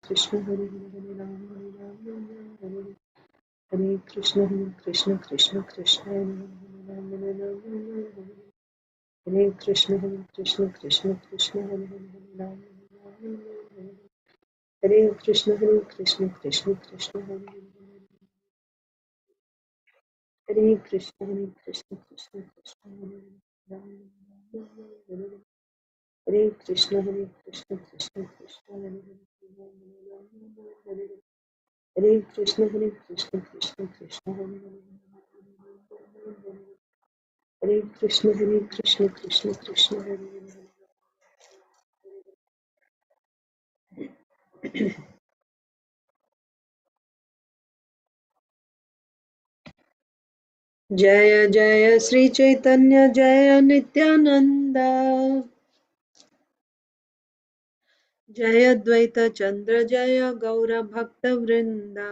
Krishna Hare Hare Krishna Krishna Krishna Krishna Hare Krishna Krishna Krishna Krishna Hare Krishna Krishna Krishna Krishna Hare Krishna Krishna Krishna Krishna Hare Krishna Krishna Krishna Krishna Hare Krishna Krishna Krishna Krishna Hare Krishna Krishna Krishna Hare जय जय श्री चैतन्य जय नित्यानंद जय अद्वैत चंद्र जय गौर भक्त वृंदा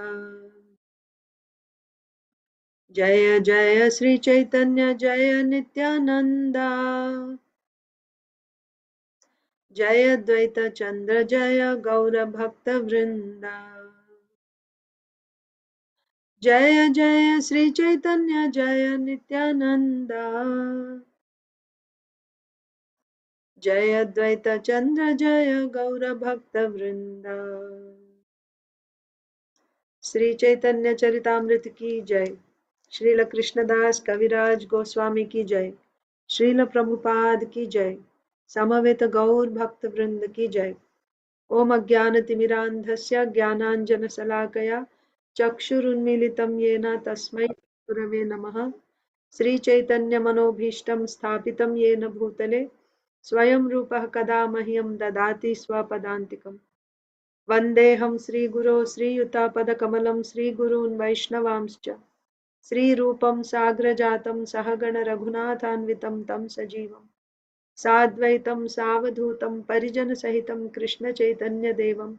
जय जय श्री चैतन्य जय नित्यानंद जय अद्वैत चंद्र जय गौर भक्त वृंदा जय जय श्री चैतन्य जय नित्यानंद जय अद्वैत चंद्र जय गौर भक्त वृंदा श्री चैतन्य चरितामृत की जय। श्रील कृष्णदास कविराज गोस्वामी की जय। श्रील प्रभुपाद की जय। समवेत गौर भक्त वृंद की जय। ओम अज्ञानतिमिरान्धस्य ज्ञानाञ्जनशलाकया चक्षुरुन्मीलितं येन तस्मै गुरवे नमः। श्रीचैतन्यमनोभीष्टं स्थापितं येन भूतले स्वयं रूपः कदा मह्यं ददाति स्वपदान्तिकम्। वन्देऽहं श्रीगुरो श्रीयुतापदकमलं श्रीगुरून् वैष्णवांश्च श्रीरूपं साग्रजातं सहगण रघुनाथान्वितं तं सजीवं साद्वैतं सावधूतं परिजनसहितं कृष्णचैतन्यदेवं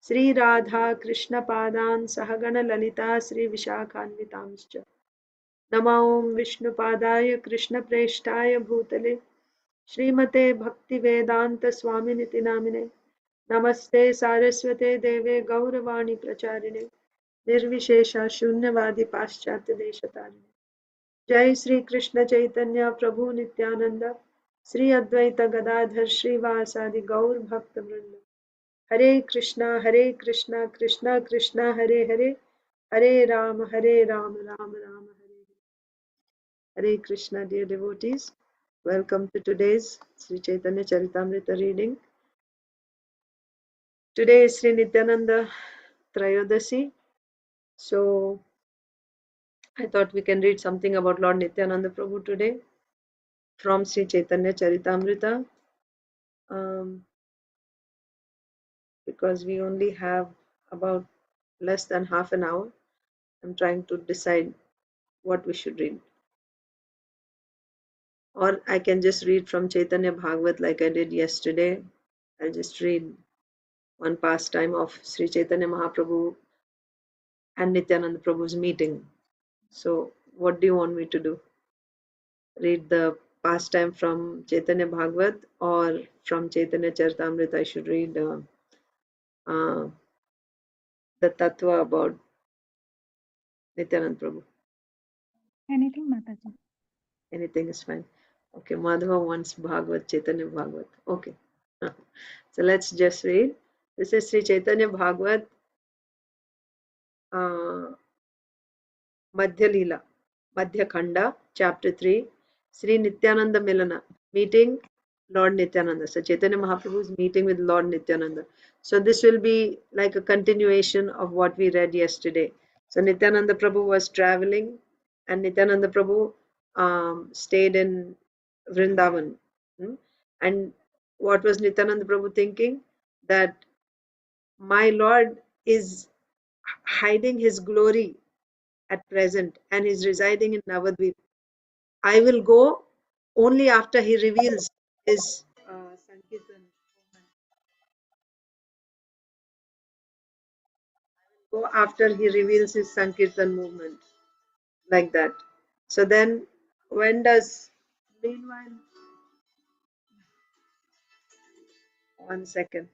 श्रीराधा कृष्णपादान् सहगण ललिता श्रीविशाखान्वितांश्च नमो विष्णुपादाय कृष्णप्रेष्ठाय भूतले श्रीमते भक्तिवेदांत स्वामिनिति नामिने नमस्ते सारस्वते देवे गौरवाणी प्रचारिणे निर्विशेष शून्यवादी पाश्चात्य देशतारिणे जय श्री कृष्ण चैतन्य प्रभु नित्यानंद श्री अद्वैत गदाधर श्रीवासादि गौर भक्त वृंद हरे कृष्णा कृष्णा कृष्णा हरे हरे हरे राम राम राम हरे Hare Krishna, dear devotees. Welcome to today's Sri Chaitanya Charitamrita reading. Today is Sri Nityananda Trayodasi. So I thought we can read something about Lord Nityananda Prabhu today from Sri Chaitanya Charitamrita. Because we only have about less than half an hour. I'm trying to decide what we should read. Or I can just read from Chaitanya Bhagavat like I did yesterday. I'll just read one pastime of Sri Chaitanya Mahaprabhu and Nityananda Prabhu's meeting. So what do you want me to do? Read the pastime from Chaitanya Bhagavat or from Chaitanya Charitamrita I should read the tattva about Nityananda Prabhu? Anything, Mataji. Anything is fine. Okay, Madhava wants Bhagavat, Chaitanya Bhagavat. Okay. So let's just read. This is Sri Chaitanya Bhagavat, Madhya Leela, Madhya Khanda, Chapter 3, Sri Nityananda Milana, meeting Lord Nityananda. So Chaitanya Mahaprabhu is meeting with Lord Nityananda. So this will be like a continuation of what we read yesterday. So Nityananda Prabhu was traveling and Nityananda Prabhu stayed in Vrindavan. And what was Nityananda Prabhu thinking? That my Lord is hiding his glory at present and is residing in Navadvip. I will go only after he reveals his Sankirtan. Go after he reveals his Sankirtan movement. Like that. So then, when does, meanwhile, one second.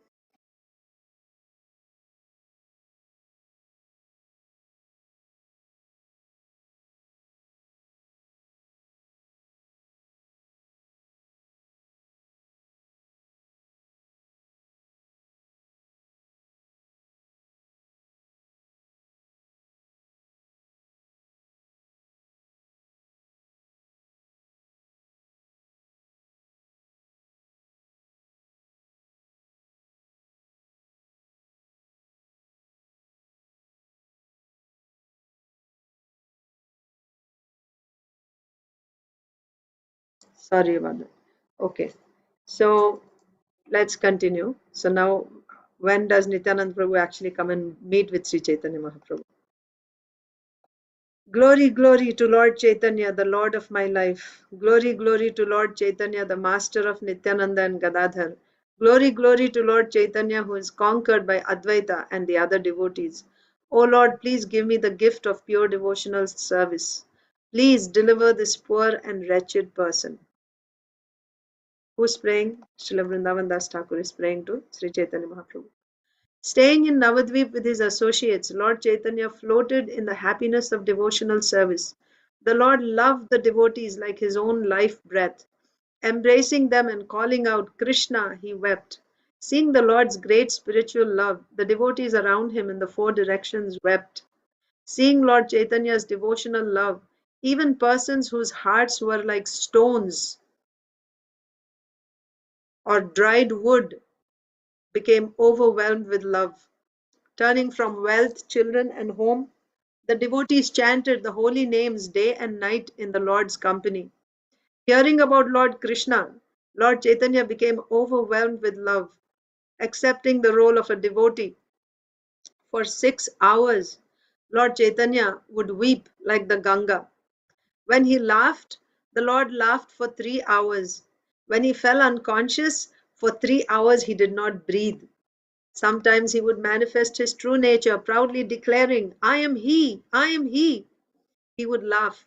Sorry about that. Okay. So let's continue. So now, when does Nityanand Prabhu actually come and meet with Sri Chaitanya Mahaprabhu? Glory, glory to Lord Chaitanya, the Lord of my life. Glory, glory to Lord Chaitanya, the Master of Nityananda and Gadadhar. Glory, glory to Lord Chaitanya, who is conquered by Advaita and the other devotees. O Lord, please give me the gift of pure devotional service. Please deliver this poor and wretched person. Who's praying? Srila Vrindavan Das Thakur is praying to Sri Chaitanya Mahaprabhu. Staying in Navadvip with his associates, Lord Chaitanya floated in the happiness of devotional service. The Lord loved the devotees like his own life breath. Embracing them and calling out, Krishna, he wept. Seeing the Lord's great spiritual love, the devotees around him in the four directions wept. Seeing Lord Chaitanya's devotional love, even persons whose hearts were like stones or dried wood became overwhelmed with love. Turning from wealth, children, and home, the devotees chanted the holy names day and night in the Lord's company. Hearing about Lord Krishna, Lord Chaitanya became overwhelmed with love. Accepting the role of a devotee for 6 hours, Lord Chaitanya would weep like the Ganga. When he laughed, the Lord laughed for 3 hours. When he fell unconscious, for 3 hours he did not breathe. Sometimes he would manifest his true nature, proudly declaring, I am he, I am he. He would laugh.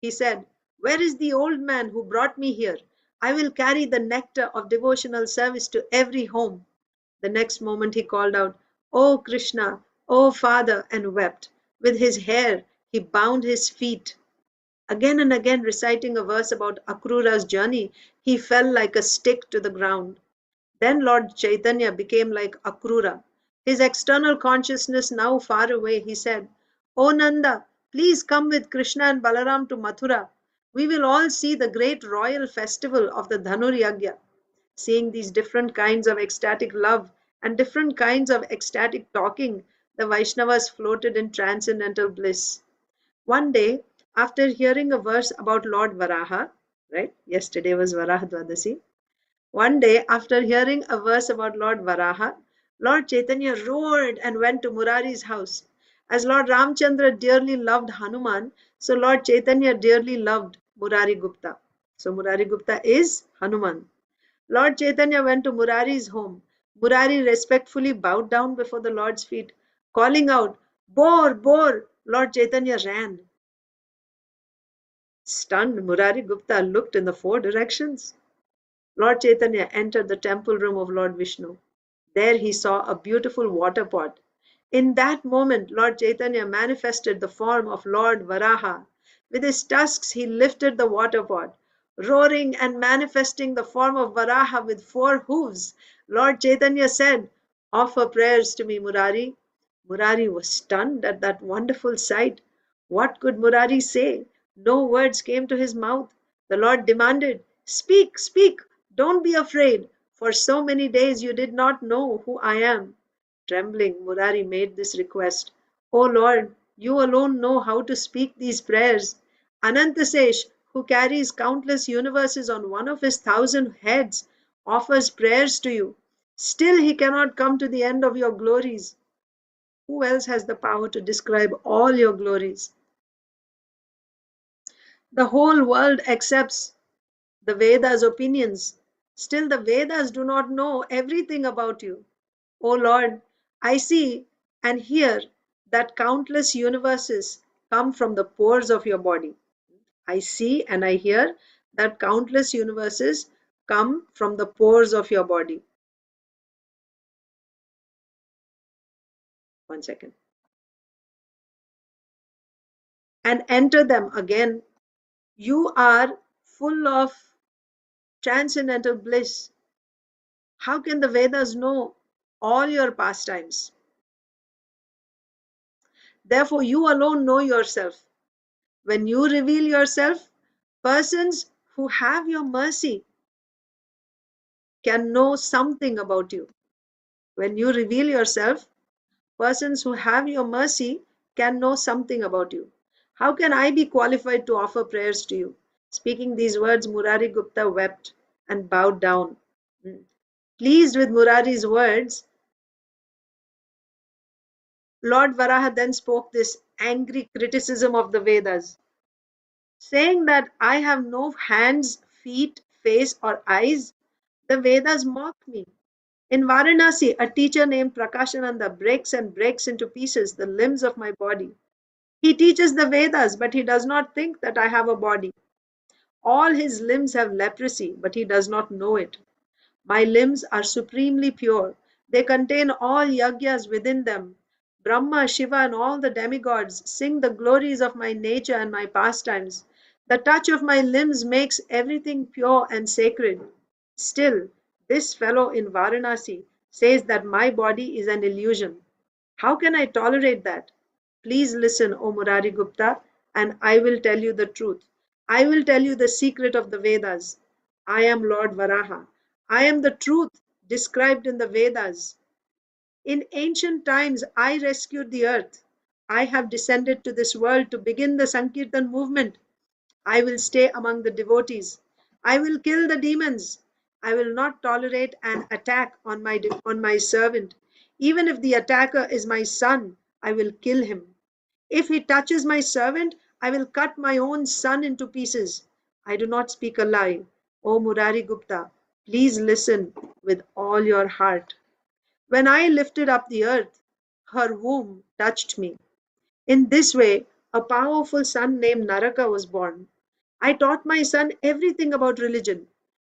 He said, Where is the old man who brought me here? I will carry the nectar of devotional service to every home. The next moment he called out, O Krishna, O Father, and wept. With his hair, he bound his feet. Again and again, reciting a verse about Akrura's journey, he fell like a stick to the ground. Then Lord Chaitanya became like Akrura. His external consciousness now far away, he said, O Nanda, please come with Krishna and Balaram to Mathura. We will all see the great royal festival of the Dhanur Yagya. Seeing these different kinds of ecstatic love and different kinds of ecstatic talking, the Vaishnavas floated in transcendental bliss. One day, after hearing a verse about Lord Varaha, right? Yesterday was Varaha Dwadasi. One day, after hearing a verse about Lord Varaha, Lord Chaitanya roared and went to Murari's house. As Lord Ramchandra dearly loved Hanuman, so Lord Chaitanya dearly loved Murari Gupta. So Murari Gupta is Hanuman. Lord Chaitanya went to Murari's home. Murari respectfully bowed down before the Lord's feet, calling out, Bore, Bore! Lord Chaitanya ran. Stunned, Murari Gupta looked in the four directions. Lord Chaitanya entered the temple room of Lord Vishnu. There he saw a beautiful water pot. In that moment, Lord Chaitanya manifested the form of Lord Varaha. With his tusks, he lifted the water pot. Roaring and manifesting the form of Varaha with four hooves, Lord Chaitanya said, Offer prayers to me, Murari. Murari was stunned at that wonderful sight. What could Murari say? No words came to his mouth. The Lord demanded, Speak, speak, don't be afraid. For so many days you did not know who I am. Trembling, Murari made this request. O Lord, you alone know how to speak these prayers. Anantasesh, who carries countless universes on one of his 1,000 heads, offers prayers to you. Still he cannot come to the end of your glories. Who else has the power to describe all your glories? The whole world accepts the Vedas' opinions. Still, the Vedas do not know everything about you. O Lord, I see and hear that countless universes come from the pores of your body. I see and I hear that countless universes come from the pores of your body. One second. And enter them again. You are full of transcendental bliss. How can the Vedas know all your pastimes? Therefore, you alone know yourself. When you reveal yourself, persons who have your mercy can know something about you. When you reveal yourself, persons who have your mercy can know something about you. How can I be qualified to offer prayers to you? Speaking these words, Murari Gupta wept and bowed down. Pleased with Murari's words, Lord Varaha then spoke this angry criticism of the Vedas, saying that I have no hands, feet, face, or eyes. The Vedas mock me. In Varanasi, a teacher named Prakashananda breaks and breaks into pieces the limbs of my body. He teaches the Vedas, but he does not think that I have a body. All his limbs have leprosy, but he does not know it. My limbs are supremely pure. They contain all yagyas within them. Brahma, Shiva, and all the demigods sing the glories of my nature and my pastimes. The touch of my limbs makes everything pure and sacred. Still, this fellow in Varanasi says that my body is an illusion. How can I tolerate that? Please listen, O Murari Gupta, and I will tell you the truth. I will tell you the secret of the Vedas. I am Lord Varaha. I am the truth described in the Vedas. In ancient times, I rescued the earth. I have descended to this world to begin the Sankirtan movement. I will stay among the devotees. I will kill the demons. I will not tolerate an attack on my servant. Even if the attacker is my son, I will kill him. If he touches my servant, I will cut my own son into pieces. I do not speak a lie. O Murari Gupta, please listen with all your heart. When I lifted up the earth, her womb touched me. In this way, a powerful son named Naraka was born. I taught my son everything about religion.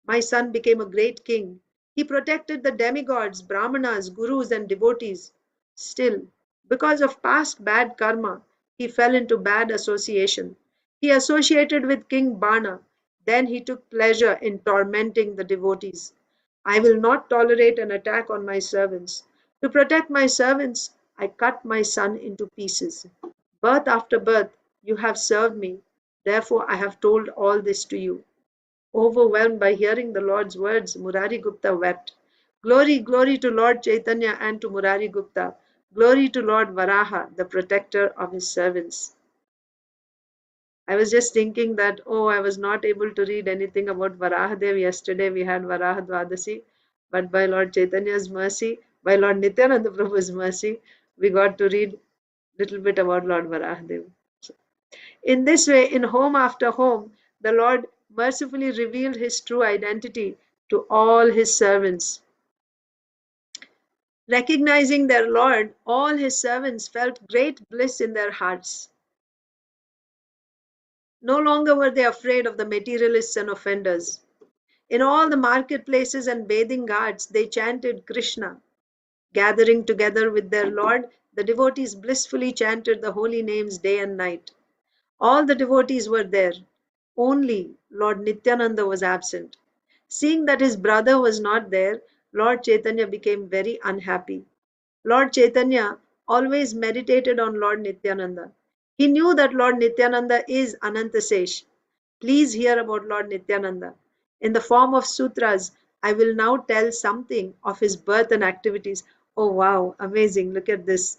My son became a great king. He protected the demigods, brahmanas, gurus, and devotees. Still, because of past bad karma, he fell into bad association. He associated with King Bana. Then he took pleasure in tormenting the devotees. I will not tolerate an attack on my servants. To protect my servants, I cut my son into pieces. Birth after birth, you have served me. Therefore, I have told all this to you. Overwhelmed by hearing the Lord's words, Murari Gupta wept. Glory, glory to Lord Chaitanya and to Murari Gupta. Glory to Lord Varaha, the protector of his servants. I was just thinking that, oh, I was not able to read anything about Varahadev yesterday. We had Varaha Dwadasi, but by Lord Chaitanya's mercy, by Lord Nityananda Prabhu's mercy, we got to read little bit about Lord Varahadev. In this way, in home after home, the Lord mercifully revealed his true identity to all his servants. Recognizing their Lord, all his servants felt great bliss in their hearts. No longer were they afraid of the materialists and offenders. In all the marketplaces and bathing ghats, they chanted Krishna. Gathering together with their Lord, the devotees blissfully chanted the holy names day and night. All the devotees were there. Only Lord Nityananda was absent. Seeing that his brother was not there, Lord Chaitanya became very unhappy. Lord Chaitanya always meditated on Lord Nityananda. He knew that Lord Nityananda is Anantasesh. Please hear about Lord Nityananda. In the form of sutras, I will now tell something of his birth and activities. Oh wow, amazing. Look at this.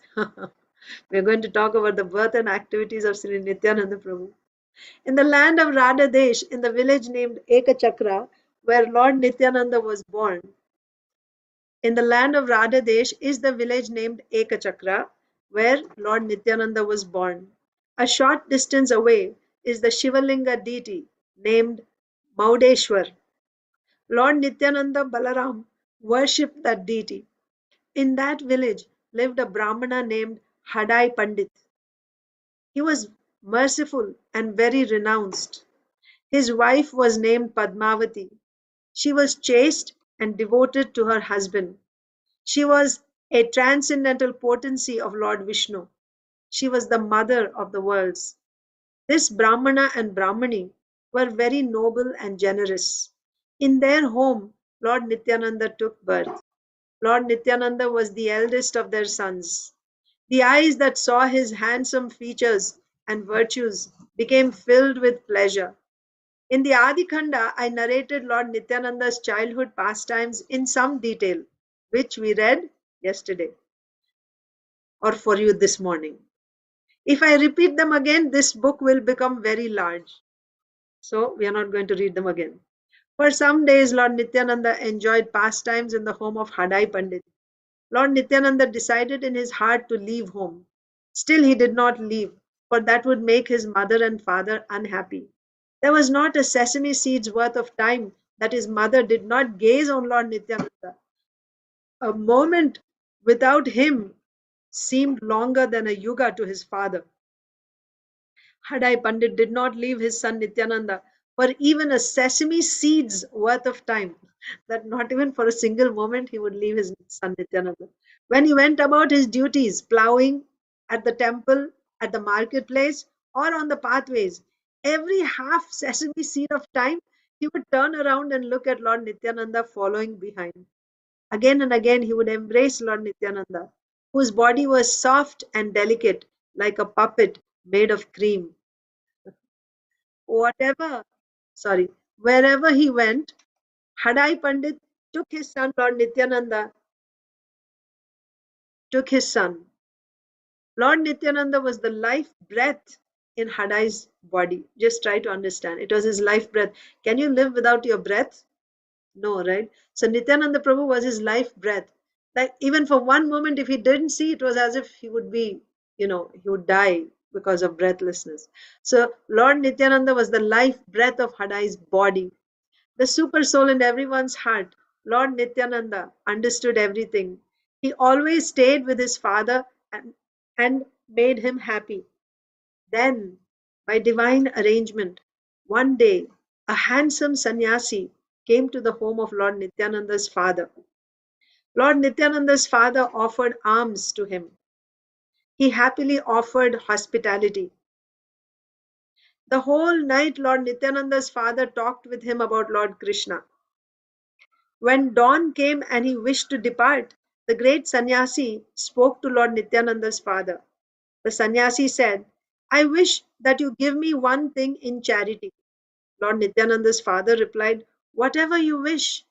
We're going to talk about the birth and activities of Sri Nityananda Prabhu. In the land of Radhadesh, in the village named Ekachakra, where Lord Nityananda was born, in the land of Radhadesh is the village named Ekachakra, where Lord Nityananda was born. A short distance away is the Shivalinga deity named Maudeshwar. Lord Nityananda Balaram worshipped that deity. In that village lived a Brahmana named Hadai Pandit. He was merciful and very renounced. His wife was named Padmavati. She was chaste and devoted to her husband. She was a transcendental potency of Lord Vishnu. She was the mother of the worlds. This Brahmana and Brahmani were very noble and generous. In their home, Lord Nityananda took birth. Lord Nityananda was the eldest of their sons. The eyes that saw his handsome features and virtues became filled with pleasure. In the Adi Khanda, I narrated Lord Nityananda's childhood pastimes in some detail, which we read yesterday or for you this morning. If I repeat them again, this book will become very large. So we are not going to read them again. For some days, Lord Nityananda enjoyed pastimes in the home of Hadai Pandit. Lord Nityananda decided in his heart to leave home. Still, he did not leave, for that would make his mother and father unhappy. There was not a sesame seed's worth of time that his mother did not gaze on Lord Nityananda. A moment without him seemed longer than a yuga to his father. Hadai Pandit did not leave his son Nityananda for even a sesame seed's worth of time. That not even for a single moment he would leave his son Nityananda. When he went about his duties, plowing at the temple, at the marketplace, or on the pathways, every half sesame seed of time, he would turn around and look at Lord Nityananda following behind. Again and again, he would embrace Lord Nityananda, whose body was soft and delicate, like a puppet made of cream. Whatever, sorry, wherever he went, Hadai Pandit took his son, Lord Nityananda, took his son. Lord Nityananda was the life breath in Hadai's body. Just try to understand. It was his life breath. Can you live without your breath? No, right? So Nityananda Prabhu was his life breath. Like even for one moment, if he didn't see, it was as if he would be, he would die because of breathlessness. So Lord Nityananda was the life breath of Hadai's body. The super soul in everyone's heart, Lord Nityananda, understood everything. He always stayed with his father and made him happy. Then, by divine arrangement, one day a handsome sannyasi came to the home of Lord Nityananda's father. Lord Nityananda's father offered alms to him. He happily offered hospitality. The whole night, Lord Nityananda's father talked with him about Lord Krishna. When dawn came and he wished to depart, the great sannyasi spoke to Lord Nityananda's father. The sannyasi said, I wish that you give me one thing in charity. Lord Nityananda's father replied, Whatever you wish.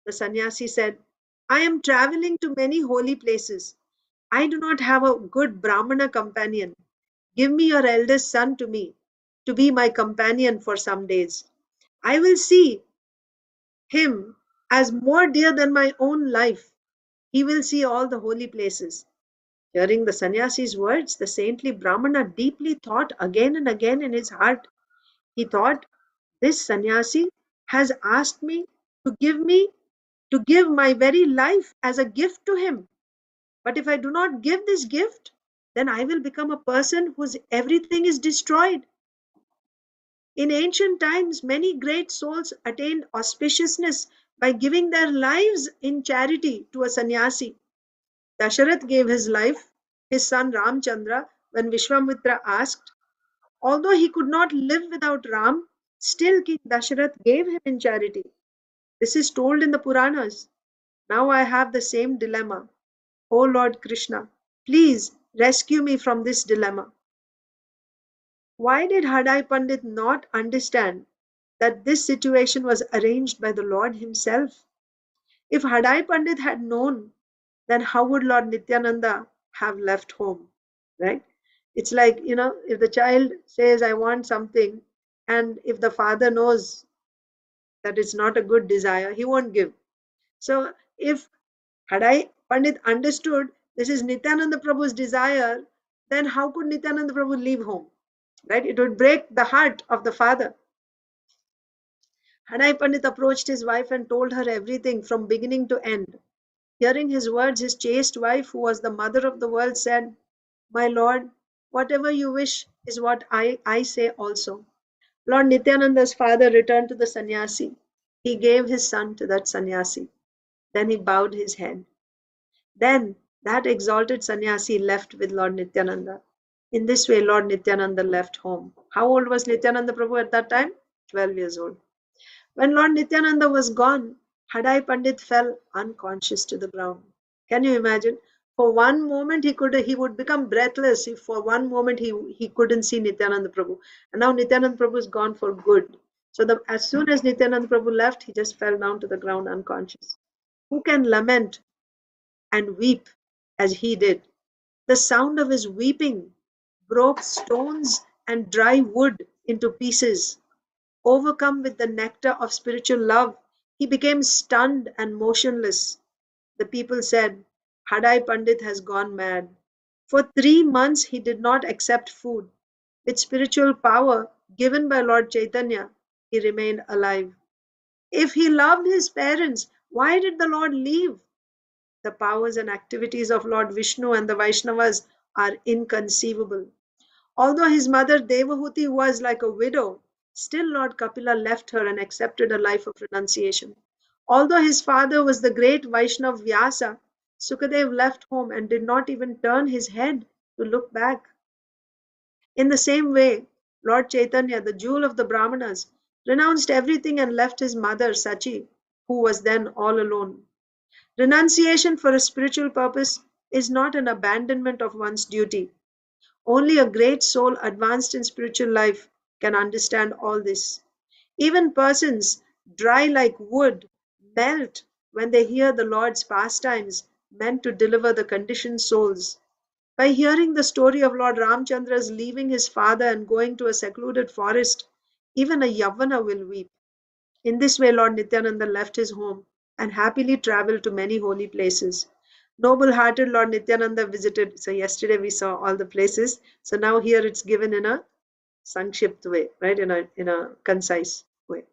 The sannyasi said, I am traveling to many holy places. I do not have a good Brahmana companion. Give me your eldest son to me, to be my companion for some days. I will see him as more dear than my own life. He will see all the holy places. Hearing the sannyasi's words, the saintly Brahmana deeply thought again and again in his heart. He thought, this sannyasi has asked me to give my very life as a gift to him. But if I do not give this gift, then I will become a person whose everything is destroyed. In ancient times, many great souls attained auspiciousness by giving their lives in charity to a sannyasi. Dasharath gave his life, his son Ramchandra, when Vishwamitra asked. Although he could not live without Ram, still King Dasharath gave him in charity. This is told in the Puranas. Now I have the same dilemma. O Lord Krishna, please rescue me from this dilemma. Why did Hadai Pandit not understand that this situation was arranged by the Lord himself? If Hadai Pandit had known, then how would Lord Nityananda have left home? Right? It's like, if the child says, I want something, and if the father knows that it's not a good desire, he won't give. So, if Hadai Pandit understood this is Nityananda Prabhu's desire, then how could Nityananda Prabhu leave home? Right? It would break the heart of the father. Hadai Pandit approached his wife and told her everything from beginning to end. Hearing his words, his chaste wife, who was the mother of the world, said, My lord, whatever you wish is what I say also. Lord Nityananda's father returned to the sannyasi. He gave his son to that sannyasi. Then he bowed his head. Then that exalted sannyasi left with Lord Nityananda. In this way, Lord Nityananda left home. How old was Nityananda Prabhu at that time? 12 years old. When Lord Nityananda was gone, Hadai Pandit fell unconscious to the ground. Can you imagine? For one moment he would become breathless if for one moment he couldn't see Nityananda Prabhu. And now Nityananda Prabhu is gone for good. So as soon as Nityananda Prabhu left, he just fell down to the ground unconscious. Who can lament and weep as he did? The sound of his weeping broke stones and dry wood into pieces. Overcome with the nectar of spiritual love, he became stunned and motionless. The people said, Hadai Pandit has gone mad. For 3 months he did not accept food. With spiritual power given by Lord Chaitanya, he remained alive. If he loved his parents, why did the Lord leave? The powers and activities of Lord Vishnu and the Vaishnavas are inconceivable. Although his mother Devahuti was like a widow, still Lord Kapila left her and accepted a life of renunciation. Although his father was the great Vaishnav Vyasa, Sukadev left home and did not even turn his head to look back. In the same way, Lord Chaitanya, the jewel of the Brahmanas, renounced everything and left his mother Sachi, who was then all alone. Renunciation for a spiritual purpose is not an abandonment of one's duty. Only a great soul advanced in spiritual life can understand all this. Even persons dry like wood melt when they hear the Lord's pastimes meant to deliver the conditioned souls. By hearing the story of Lord Ramchandra's leaving his father and going to a secluded forest, even a Yavana will weep. In this way, Lord Nityananda left his home and happily traveled to many holy places. Noble hearted Lord Nityananda visited. So, yesterday we saw all the places. So, now here it's given in a Sankshipt way, right? In a concise way.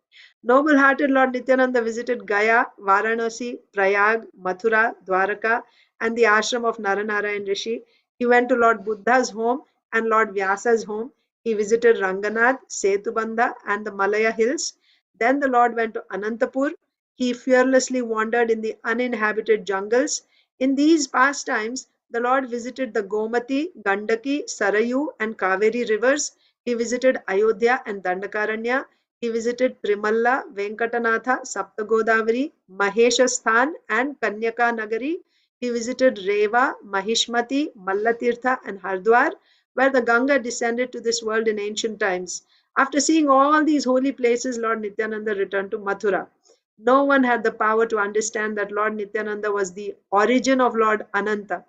Noble hearted Lord Nityananda visited Gaya, Varanasi, Prayag, Mathura, Dwaraka, and the ashram of Naranarayan Rishi. He went to Lord Buddha's home and Lord Vyasa's home. He visited Ranganath, Setubandha, and the Malaya hills. Then the Lord went to Anantapur. He fearlessly wandered in the uninhabited jungles. In these pastimes, the Lord visited the Gomati, Gandaki, Sarayu, and Kaveri rivers. He visited Ayodhya and Dandakaranya. He visited Trimalla, Venkatanatha, Saptagodavari, Maheshasthan, and Kanyaka Nagari. He visited Reva, Mahishmati, Mallatirtha, and Hardwar, where the Ganga descended to this world in ancient times. After seeing all these holy places, Lord Nityananda returned to Mathura. No one had the power to understand that Lord Nityananda was the origin of Lord Ananta.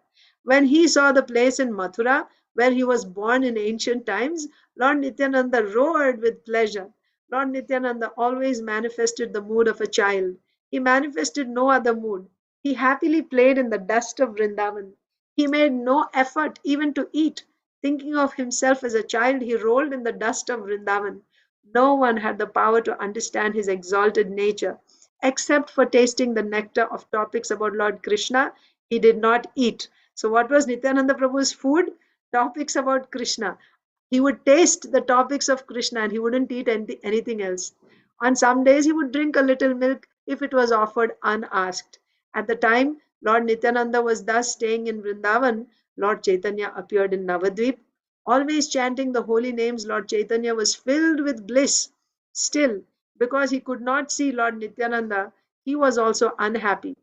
When he saw the place in Mathura, where he was born in ancient times, Lord Nityananda roared with pleasure. Lord Nityananda always manifested the mood of a child. He manifested no other mood. He happily played in the dust of Vrindavan. He made no effort even to eat. Thinking of himself as a child, he rolled in the dust of Vrindavan. No one had the power to understand his exalted nature. Except for tasting the nectar of topics about Lord Krishna, he did not eat. So, what was Nityananda Prabhu's food? Topics about Krishna. He would taste the topics of Krishna and he wouldn't eat anything else. On some days, he would drink a little milk if it was offered unasked. At the time Lord Nityananda was thus staying in Vrindavan, Lord Chaitanya appeared in Navadvip. Always chanting the holy names, Lord Chaitanya was filled with bliss. Still, because he could not see Lord Nityananda, he was also unhappy.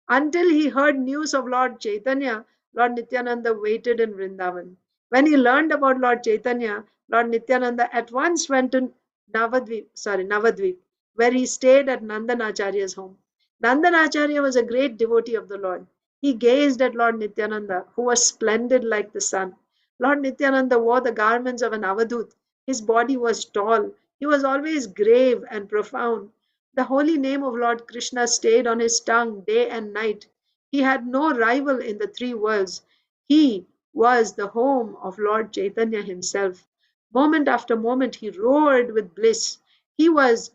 Until he heard news of Lord Chaitanya, Lord Nityananda waited in Vrindavan. When he learned about Lord Chaitanya, Lord Nityananda at once went to Navadvip, where he stayed at Nandanacharya's home. Nandanacharya was a great devotee of the Lord. He gazed at Lord Nityananda, who was splendid like the sun. Lord Nityananda wore the garments of an avadut. His body was tall. He was always grave and profound. The holy name of Lord Krishna stayed on his tongue day and night. He had no rival in the three worlds. He was the home of Lord Chaitanya himself. Moment after moment, he roared with bliss. He was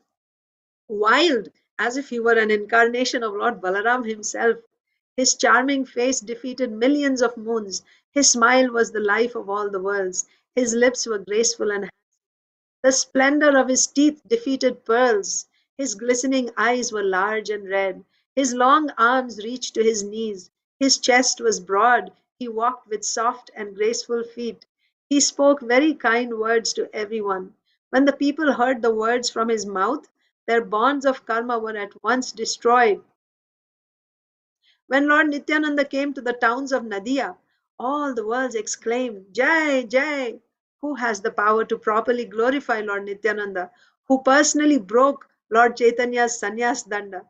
wild, as if he were an incarnation of Lord Balaram himself. His charming face defeated millions of moons. His smile was the life of all the worlds. His lips were graceful and the splendor of his teeth defeated pearls. His glistening eyes were large and red. His long arms reached to his knees. His chest was broad. He walked with soft and graceful feet. He spoke very kind words to everyone. When the people heard the words from his mouth, their bonds of karma were at once destroyed. When Lord Nityananda came to the towns of Nadia, all the worlds exclaimed, Jai, Jai! Who has the power to properly glorify Lord Nityananda, who personally broke Lord Chaitanya's sannyas danda?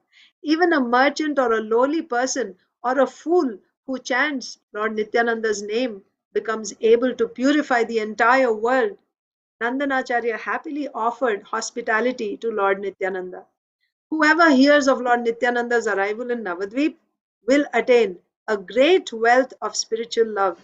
Even a merchant or a lowly person or a fool who chants Lord Nityananda's name becomes able to purify the entire world. Nandanacharya happily offered hospitality to Lord Nityananda. Whoever hears of Lord Nityananda's arrival in Navadvip will attain a great wealth of spiritual love.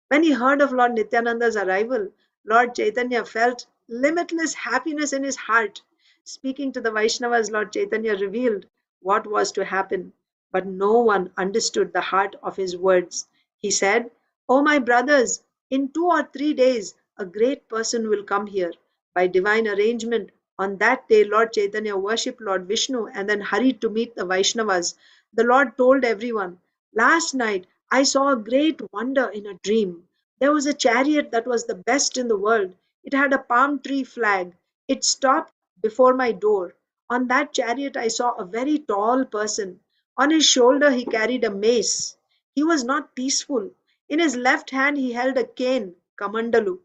When he heard of Lord Nityananda's arrival, Lord Chaitanya felt limitless happiness in his heart. Speaking to the Vaishnavas, Lord Chaitanya revealed what was to happen, but no one understood the heart of his words. He said, "O my brothers, in 2 or 3 days, a great person will come here. By divine arrangement, on that day, Lord Chaitanya worshipped Lord Vishnu and then hurried to meet the Vaishnavas. The Lord told everyone, 'Last night I saw a great wonder in a dream. There was a chariot that was the best in the world. It had a palm tree flag. It stopped before my door. On that chariot I saw a very tall person. On his shoulder he carried a mace. He was not peaceful. In his left hand he held a cane, kamandalu.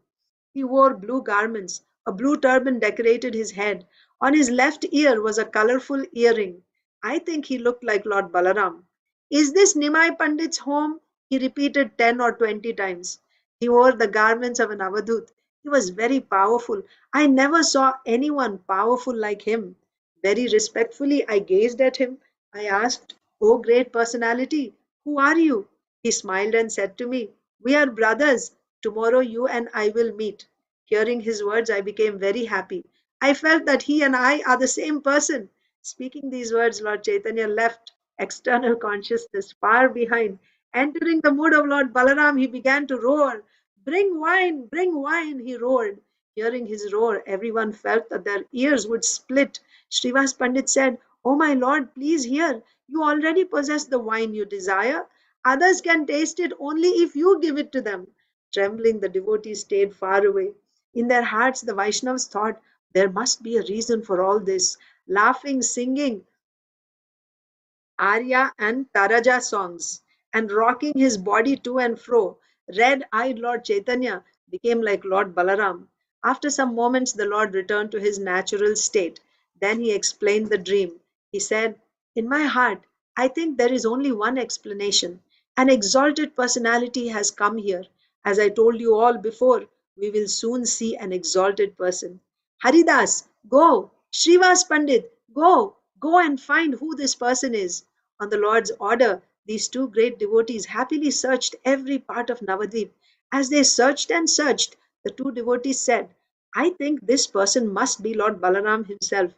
He wore blue garments. A blue turban decorated his head. On his left ear was a colorful earring. I think he looked like Lord Balaram. Is this Nimai Pandit's home?' He repeated 10 or 20 times. He wore the garments of an Avadhut. He was very powerful. I never saw anyone powerful like him. Very respectfully, I gazed at him. I asked, 'O great personality, who are you?' He smiled and said to me, 'We are brothers. Tomorrow you and I will meet.' Hearing his words, I became very happy. I felt that he and I are the same person. Speaking these words, Lord Chaitanya left external consciousness far behind. Entering the mood of Lord Balaram, he began to roar. 'Bring wine,' he roared. Hearing his roar, everyone felt that their ears would split. Srivas Pandit said, 'Oh my lord, please hear. You already possess the wine you desire. Others can taste it only if you give it to them.' Trembling, the devotees stayed far away. In their hearts, the Vaishnavas thought there must be a reason for all this. Laughing, singing Arya and Taraja songs, and rocking his body to and fro, red-eyed Lord Chaitanya became like Lord Balaram. After some moments, the Lord returned to his natural state. Then he explained the dream. He said, 'In my heart, I think there is only one explanation. An exalted personality has come here. As I told you all before, we will soon see an exalted person. Haridas, go! Srivas Pandit, go! Go and find who this person is.' On the Lord's order, these two great devotees happily searched every part of Navadvip. As they searched and searched, the two devotees said, 'I think this person must be Lord Balaram himself.'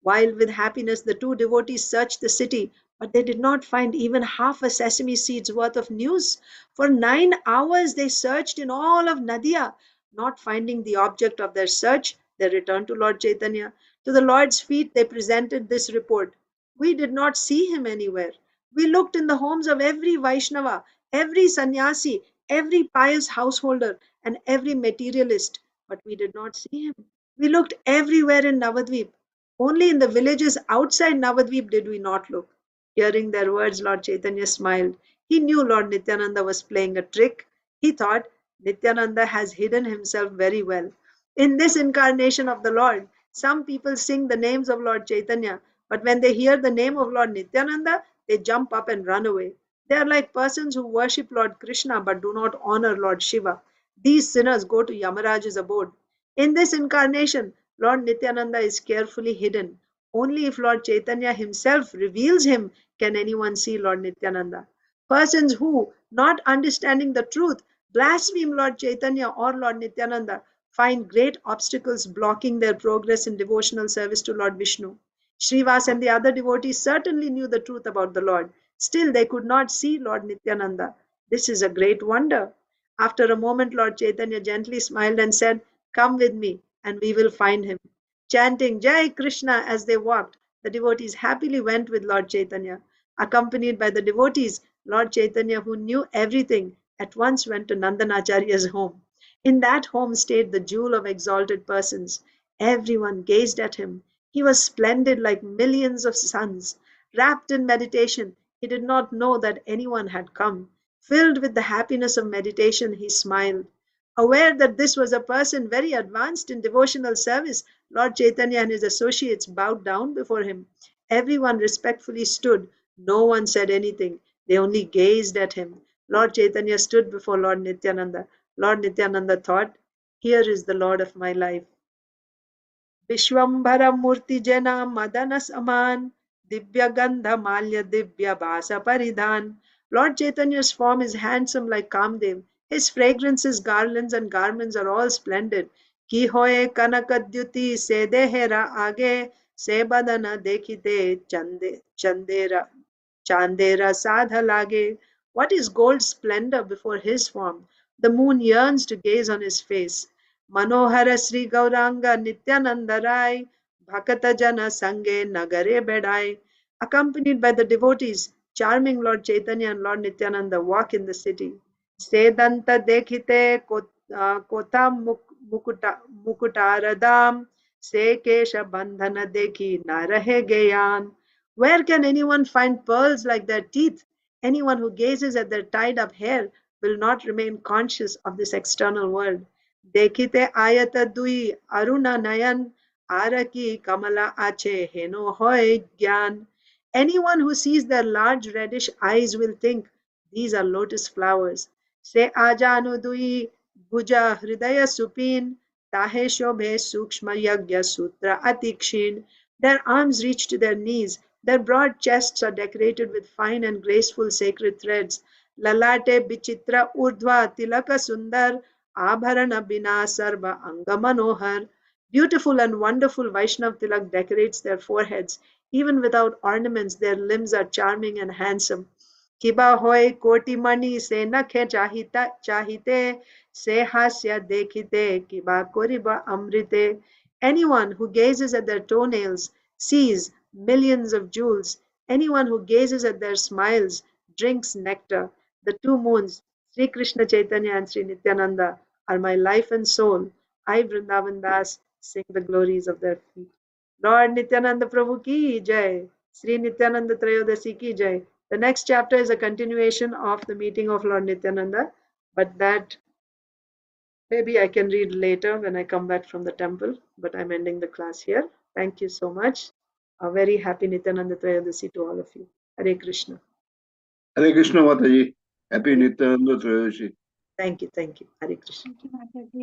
Wild with happiness, the two devotees searched the city, but they did not find even half a sesame seed's worth of news. For 9 hours they searched in all of Nadia. Not finding the object of their search, they returned to Lord Chaitanya. To the Lord's feet they presented this report: 'We did not see him anywhere. We looked in the homes of every Vaishnava, every sannyasi, every pious householder, and every materialist, but we did not see him. We looked everywhere in Navadvip. Only in the villages outside Navadvip did we not look.' Hearing their words, Lord Chaitanya smiled. He knew Lord Nityananda was playing a trick. He thought, Nityananda has hidden himself very well. In this incarnation of the Lord, some people sing the names of Lord Chaitanya, but when they hear the name of Lord Nityananda, they jump up and run away. They are like persons who worship Lord Krishna but do not honor Lord Shiva. These sinners go to Yamaraj's abode. In this incarnation, Lord Nityananda is carefully hidden. Only if Lord Chaitanya himself reveals him can anyone see Lord Nityananda. Persons who, not understanding the truth, blaspheme Lord Chaitanya or Lord Nityananda find great obstacles blocking their progress in devotional service to Lord Vishnu. Srivas and the other devotees certainly knew the truth about the Lord. Still, they could not see Lord Nityananda. This is a great wonder. After a moment, Lord Chaitanya gently smiled and said, 'Come with me, and we will find him.' Chanting Jai Krishna as they walked, the devotees happily went with Lord Chaitanya. Accompanied by the devotees, Lord Chaitanya, who knew everything, at once went to Nandanacharya's home. In that home stayed the jewel of exalted persons. Everyone gazed at him. He was splendid like millions of suns. Wrapped in meditation, he did not know that anyone had come. Filled with the happiness of meditation, he smiled. Aware that this was a person very advanced in devotional service, Lord Chaitanya and his associates bowed down before him. Everyone respectfully stood. No one said anything. They only gazed at him. Lord Chaitanya stood before Lord Nityananda. Lord Nityananda thought, Here is the Lord of my life. Vishwambhara Murti Jana Madana Saman Divya Gandha Malya Divya Basa Paridhan. Lord Chaitanya's form is handsome like Kamdev. His fragrances, garlands, and garments are all splendid. Ki hoye kanakadyuti se dehera age se badana dekhite chandera sadha lage. What is gold's splendor before his form? The moon yearns to gaze on his face. Manohara Sri Gauranga Nityananda Rai Bhakata Jana Sange Nagare Bedai. Accompanied by the devotees, charming Lord Chaitanya and Lord Nityananda walk in the city. Sedanta Dekhite Kota Mukutaradam Se Kesha Bandhana Dekhi Narahe Gayan. Where can anyone find pearls like their teeth? Anyone who gazes at their tied up hair will not remain conscious of this external world. Dekhite ayata dui aruna nayan araki kamala ache heno hoy gyan. Anyone who sees their large reddish eyes will think these are lotus flowers. Se ajanu dui bhuja hridaya supin tahe shobhe sukshma yagya sutra atikshin. Their arms reach to their knees. Their broad chests are decorated with fine and graceful sacred threads. Lalate bichitra urdhva tilaka sundar Abharana Bina Sarva Angamanohar. Beautiful and wonderful Vaishnav Tilak decorates their foreheads. Even without ornaments, their limbs are charming and handsome. Kiba hoy koti mani se nakhe chahite se hasya dekhite kiba koriba amrite. Anyone who gazes at their toenails sees millions of jewels. Anyone who gazes at their smiles drinks nectar. The two moons, Sri Krishna Chaitanya and Sri Nityananda, are my life and soul. I, Vrindavan Das, sing the glories of their feet. Lord Nityananda Prabhu ki jai. Sri Nityananda Trayodasi ki jai. The next chapter is a continuation of the meeting of Lord Nityananda, but that maybe I can read later when I come back from the temple. But I'm ending the class here. Thank you so much. A very happy Nityananda Trayodasi to all of you. Hare Krishna. Hare Krishna Mataji. Happy Hare- Nityananda Trayodashi. Thank you. Hare Krishna. Thank you, Mataji.